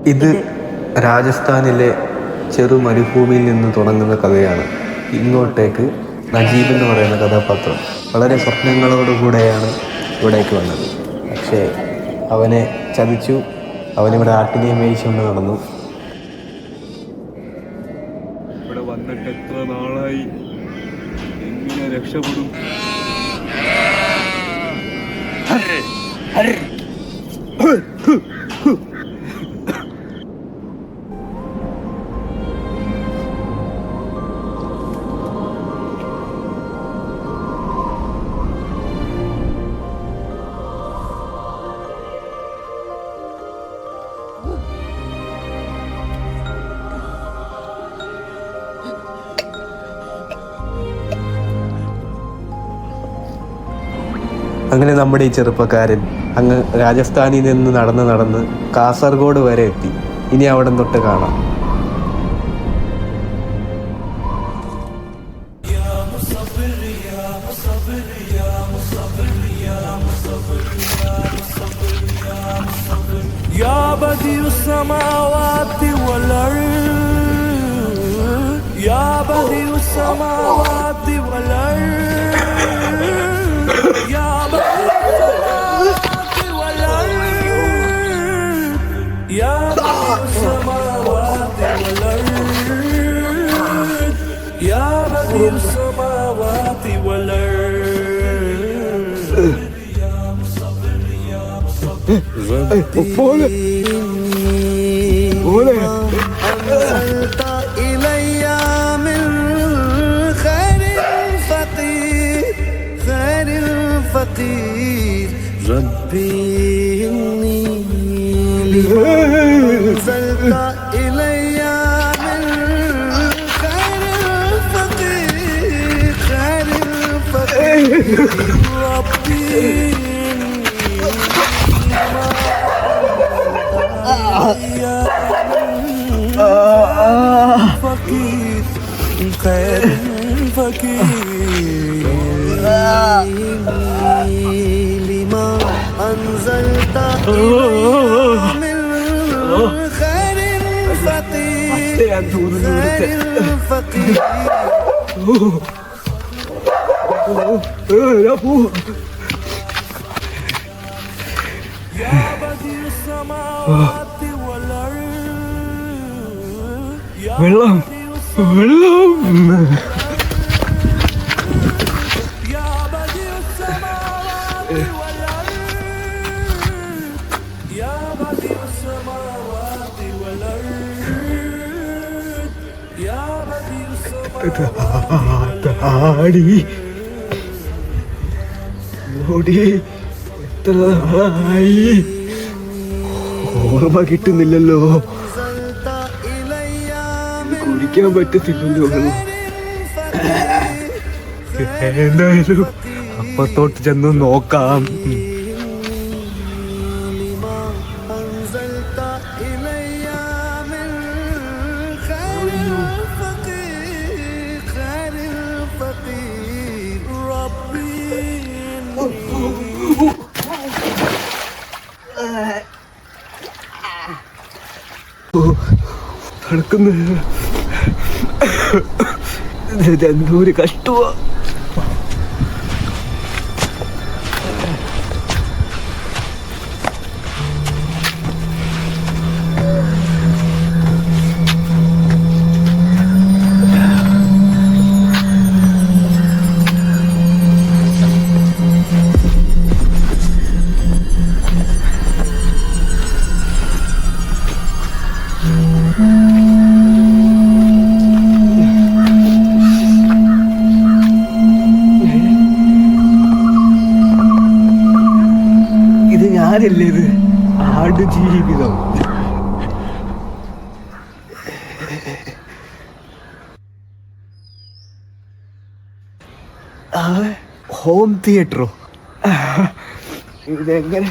ഇത് രാജസ്ഥാനിലെ ചെറു മരുഭൂമിയിൽ നിന്ന് തുടങ്ങുന്ന കഥയാണ്. ഇങ്ങോട്ടേക്ക് നജീബ് എന്ന് പറയുന്ന കഥാപാത്രം വളരെ സ്വപ്നങ്ങളോടുകൂടെയാണ് ഇവിടേക്ക് വന്നത്. പക്ഷേ അവനെ ചതിച്ചു. അവനിവിടെ ആട്ടിനെ മേയിച്ചുകൊണ്ട് നടന്നു. ഇവിടെ വന്നിട്ട് എത്ര നാളായി, എങ്ങനെ രക്ഷപ്പെടും? അങ്ങനെ നമ്മുടെ ഈ ചെറുപ്പക്കാരൻ അങ്ങ് രാജസ്ഥാനിൽ നിന്ന് നടന്ന് കാസർഗോഡ് വരെ എത്തി. ഇനി അവിടെ തൊട്ട് കാണാം. വെള്ളം ഓർമ്മ കിട്ടുന്നില്ലല്ലോ, കുടിക്കാൻ പറ്റത്തില്ലല്ലോ. എന്തായാലും അപ്പത്തോട്ട് ചെന്ന് നോക്കാം. നടക്കുന്നത് എന്തോരു കഷ്ടമാ. ഞാനല്ലേ ഇത് ആടുജീവിതം. ഹോം തിയേറ്ററോ? ഇതെങ്ങനെ?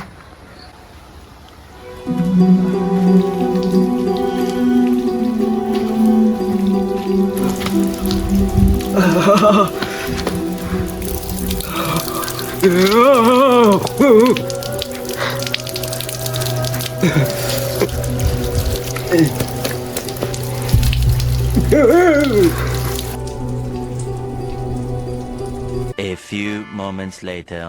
A few moments later.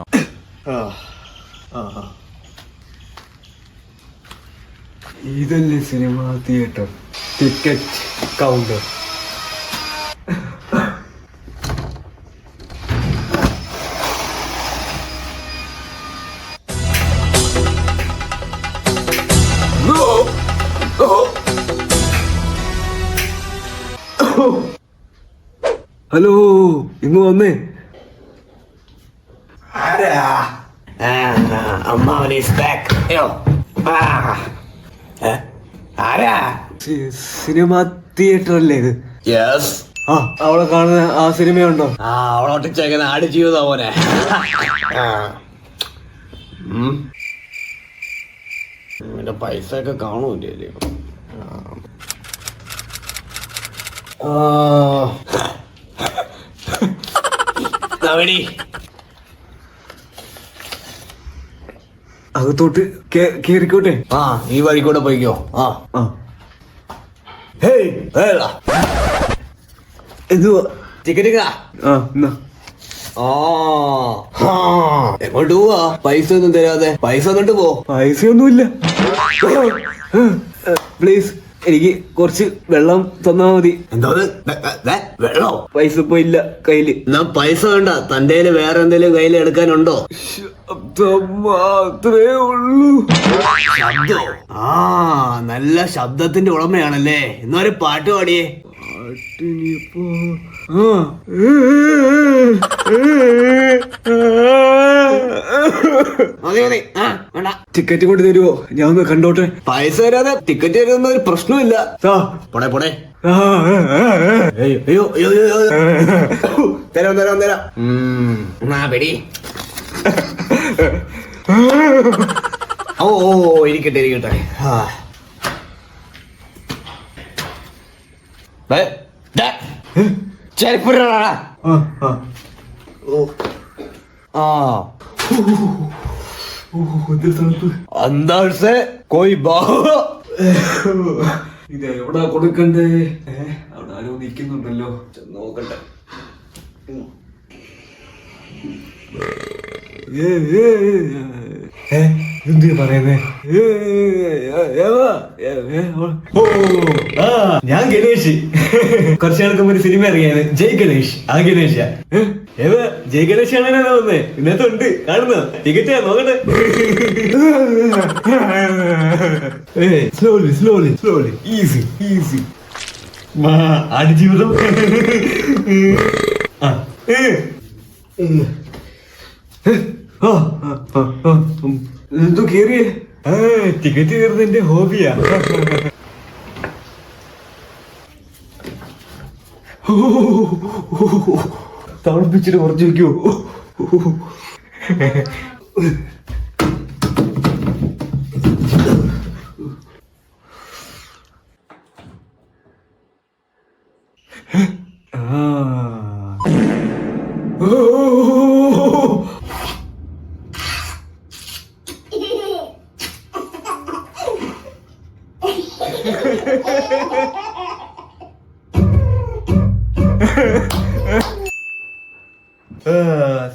ഇതല്ലേ cinema theatre, ticket counter. Hello, ഇന്ന് വന്നേ. സിനിമ തിയേറ്റർ അല്ലേ ഇത്? ആ, അവളെ കാണുന്ന ആ സിനിമയുണ്ടോ? അവളോട്ട് ചേക്കുന്ന ആട് ജീവിതം പോലെ. എന്റെ പൈസ ഒക്കെ കാണൂല്ലേ? അകത്തോട്ട് കേറിക്കോട്ടെ. ഈ വഴി കൂടെ പോയിക്കോ. എന്തുവാ? ടിക്കറ്റ് എങ്ങോട്ട് പോവാ? പൈസ ഒന്നും തരാതെ. പൈസ എന്നിട്ട് പോ. പൈസയൊന്നുമില്ല. പ്ലീസ്, എനിക്ക് കുറച്ച് വെള്ളം തന്നാ മതി. എന്തോ വെള്ളോ? പൈസ ഇപ്പൊ ഇല്ല കയ്യില്. എന്നാ പൈസ വേണ്ട, തന്റെ വേറെ എന്തെങ്കിലും കയ്യിൽ എടുക്കാനുണ്ടോ? ശബ്ദം മാത്രമേ ഉള്ളൂ. ശബ്ദോ? നല്ല ശബ്ദത്തിന്റെ ഉടമയാണല്ലേ. എന്നൊരു പാട്ട് പാടിയേ. പാട്ടിനിപ്പോ ടിക്കറ്റ് കൊണ്ട് തരുവോ? ഞാൻ ഒന്ന് കണ്ടോട്ടെ. പൈസ തരാതെ ടിക്കറ്റ് തരുന്ന ഒരു പ്രശ്നമില്ല. പോടെ പോടെ. അയ്യോ തരാം തരാം തരാം. പെടി. ഓ ഇരിക്കട്ടെ ഇരിക്കട്ടെ. ചെരുപ്പിടാ. अंदर से कोई ഇത് എവിടാ കൊടുക്കണ്ടേ? അവിടെ ആരോ നിൽക്കുന്നുണ്ടല്ലോ, ചെന്ന് നോക്കട്ടെ. എന്ത് പറയുന്നേ? ഞാൻ ഗണേഷ്. കുറച്ചു നാൾക്ക് ഒരു സിനിമ ഇറങ്ങിയാണ്, ജയ് ഗണേഷ്. ആ ഗണേഷ ജയ് ഗണേഷ് ആണോ വന്നേ? ഇന്നത്തെ ഉണ്ട്, കാണുന്നോ? ടിക്കറ്റ് നോക്കട്ടെ. Slowly slowly slowly, easy easy. Aadujeevitham. എന്തോ കേറിയേ? ടിക്കറ്റ് കയറുന്നത് എന്റെ ഹോബിയാ. തണുപ്പിച്ചിട്ട് കുറച്ച് വെക്കോ?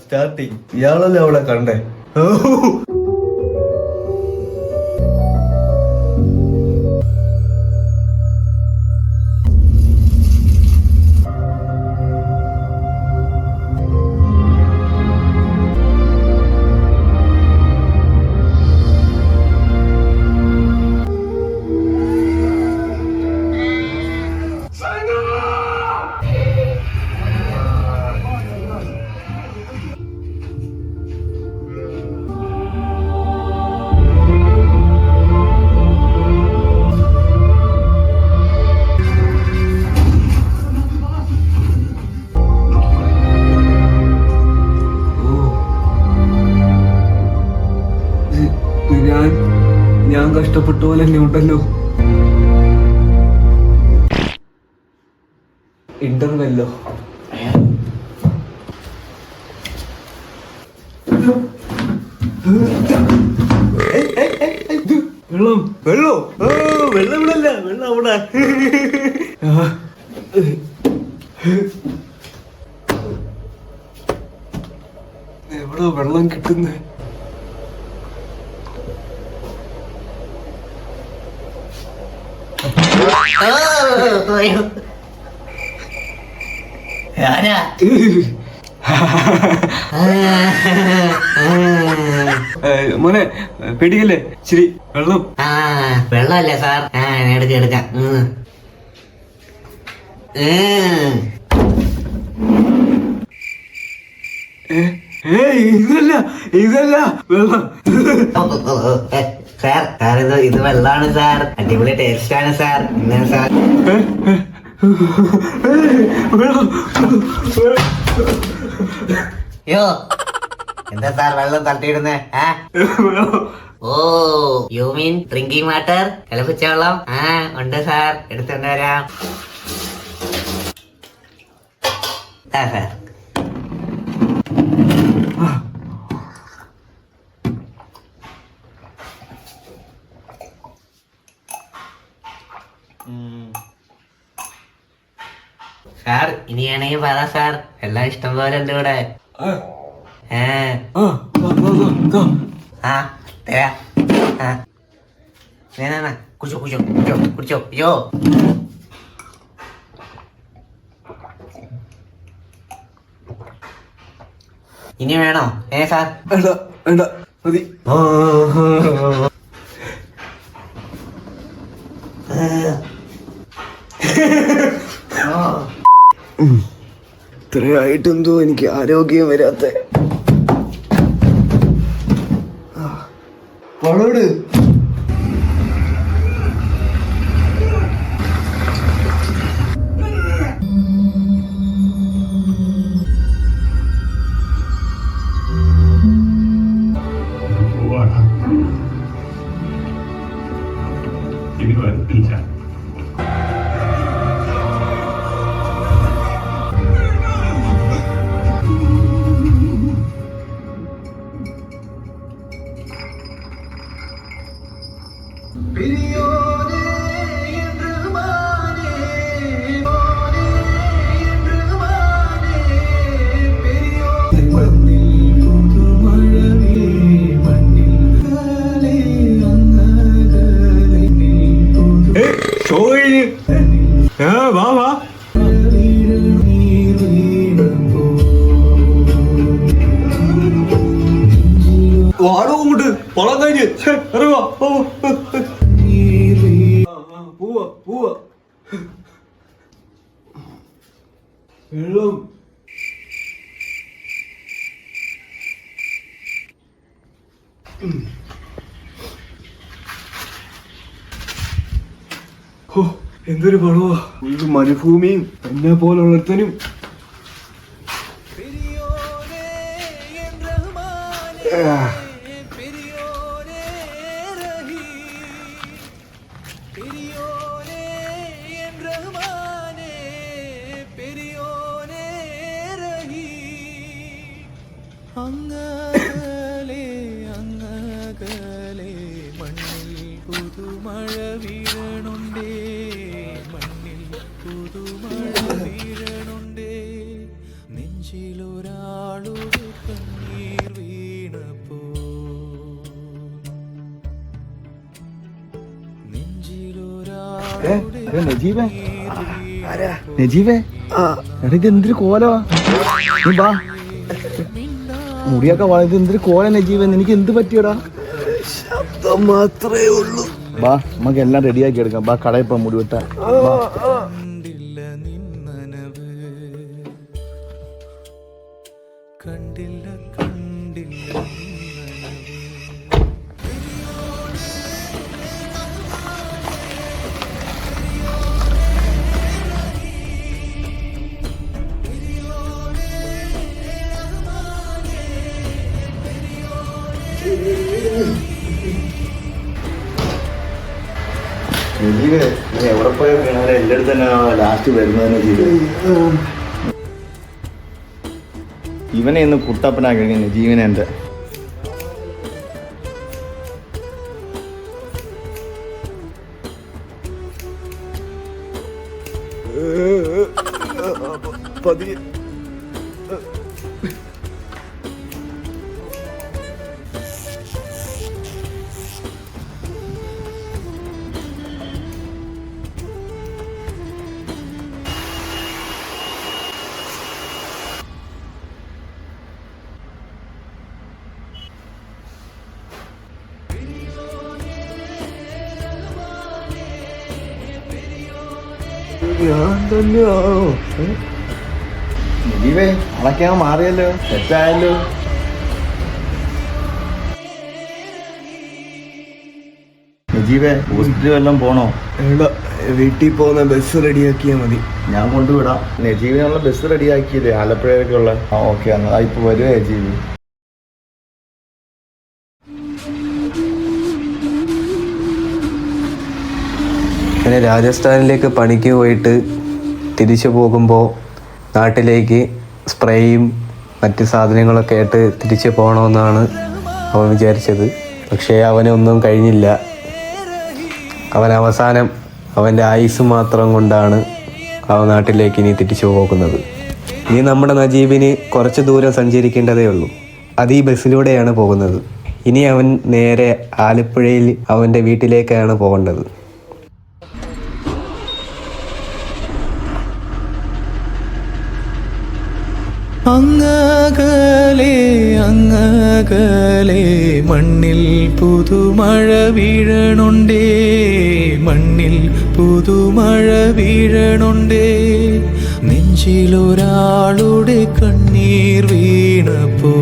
സ്റ്റാർട്ടിങ്. ഇയാളല്ലേ അവിടെ കണ്ടേ? ഞാൻ കഷ്ടപ്പെട്ട പോലെ തന്നെ ഉണ്ടല്ലോ. ഇന്റർവെല്ലോ. വെള്ളം വെള്ളം ഓ വെള്ളം ഇവിടെ അല്ല, വെള്ളം അവിടെ. എവിടെ വെള്ളം കിട്ടുന്നേ? മോനെ പേടിക്കല്ലേ, ശരി വെള്ളം. വെള്ളമല്ലേ സാർ? എടുക്കാം. ഇതല്ല ഇതല്ല വെള്ളം. സാർ ഇത് വെള്ളമാണ് സാർ. അടിപൊളി ടേസ്റ്റ് ആണ് സാർ. ഇങ്ങനെ സാർ യോ എന്താ സാർ വെള്ളം തട്ടിയിടുന്നേ? ഓ യു മീൻ ഡ്രിങ്കിങ് വാട്ടർ? തിളപ്പിച്ച വെള്ളം? ഉണ്ട് സാർ, എടുത്തോണ്ട് വരാം. സാർ സാർ ഇനിയാണെങ്കിൽ പറ സാർ, എല്ലാം ഇഷ്ടം പോലെ ഉണ്ട് ഇവിടെ. കുടിച്ചോ കുടിച്ചോ കുടിച്ചോ കുടിച്ചോ. യോ ഇനി വേണോ? സാർ വേണ്ട വേണ്ട മതി. ഇത്രയായിട്ടെന്തോ എനിക്ക് ആരോഗ്യം വരാത്ത. പണോട് വാ വാ. വാടോ അങ്ങോട്ട് പളം കഴിഞ്ഞ് അറിവാ. പോവാ പോവാ. വെള്ളം എന്തൊരു പണവാ. ഒരു മരുഭൂമിയും എന്നെ പോലുള്ളതിനും. അങ്ങകലെ മണ്ണിൽ പുതുമഴ വീഴണുണ്ടേ, മണ്ണിൽ പുതുമഴ വീഴണുണ്ടേ, നെഞ്ചിലൊരാളുടെ കണ്ണീർ വീണപ്പോ, നെഞ്ചിലൊരാളുടെ നജീബേ എടക്ക് എന്തൊരു കോലവാ. ബാ മുടിയൊക്കെ വളരെ എന്തൊരു കോല നജീബേ, എനിക്ക് എന്ത് പറ്റിയടാ? ശബ്ദം മാത്രമേ ഉള്ളൂ. ബാ നമുക്ക് എല്ലാം റെഡിയാക്കി എടുക്കാം. ബാ കടയിൽ പോ മുടി വെട്ടാൻ. കണ്ടില്ല നിന്നനവ്, കണ്ടില്ല കണ്ടില്ല നജീബേ എവിടെ പോയ വീണാലും എൻ്റെ അടുത്ത് തന്നെ ലാസ്റ്റ് വരുന്നത് നജീബ്. ഇവനെ ഇന്ന് കുട്ടപ്പനാക്കി നജീവിനെ എൻ്റെ. പതിയെ ഞാൻ തന്നെയാണോ? നജീബേ അളക്കാൻ മാറിയല്ലോ, തെറ്റായല്ലോ. നജീബേ ഹോസ്പിറ്റലിൽ വല്ലതും പോണോ? എടാ വീട്ടിൽ പോകുന്ന ബസ് റെഡിയാക്കിയാൽ മതി. ഞാൻ കൊണ്ടുവിടാം. നജീബിനുള്ള ബസ് റെഡിയാക്കിയില്ലേ ആലപ്പുഴയിലേക്കുള്ള? ആ ഓക്കെ, എന്നാ ഇപ്പൊ വരുവേ നജീബ്. അങ്ങനെ രാജസ്ഥാനിലേക്ക് പണിക്ക് പോയിട്ട് തിരിച്ചു പോകുമ്പോൾ നാട്ടിലേക്ക് സ്പ്രേയും മറ്റ് സാധനങ്ങളൊക്കെ ആയിട്ട് തിരിച്ചു പോകണമെന്നാണ് അവൻ വിചാരിച്ചത്. പക്ഷേ അവനൊന്നും കഴിഞ്ഞില്ല. അവൻ അവസാനം അവൻ്റെ ആയുസ് മാത്രം കൊണ്ടാണ് അവൻ നാട്ടിലേക്ക് ഇനി തിരിച്ചു പോകുന്നത്. ഇനി നമ്മുടെ നജീബിന് കുറച്ച് ദൂരം സഞ്ചരിക്കേണ്ടതേ ഉള്ളൂ. അത് ഈ ബസ്സിലൂടെയാണ് പോകുന്നത്. ഇനി അവൻ നേരെ ആലപ്പുഴയിൽ അവൻ്റെ വീട്ടിലേക്കാണ് പോകേണ്ടത്. അങ്ങകലെ അങ്ങകലെ മണ്ണിൽ പുതുമഴ വീഴണുണ്ടേ, മണ്ണിൽ പുതുമഴ വീഴണുണ്ടേ. നെഞ്ചിലൊരാളുടെ കണ്ണീർ വീണപ്പോ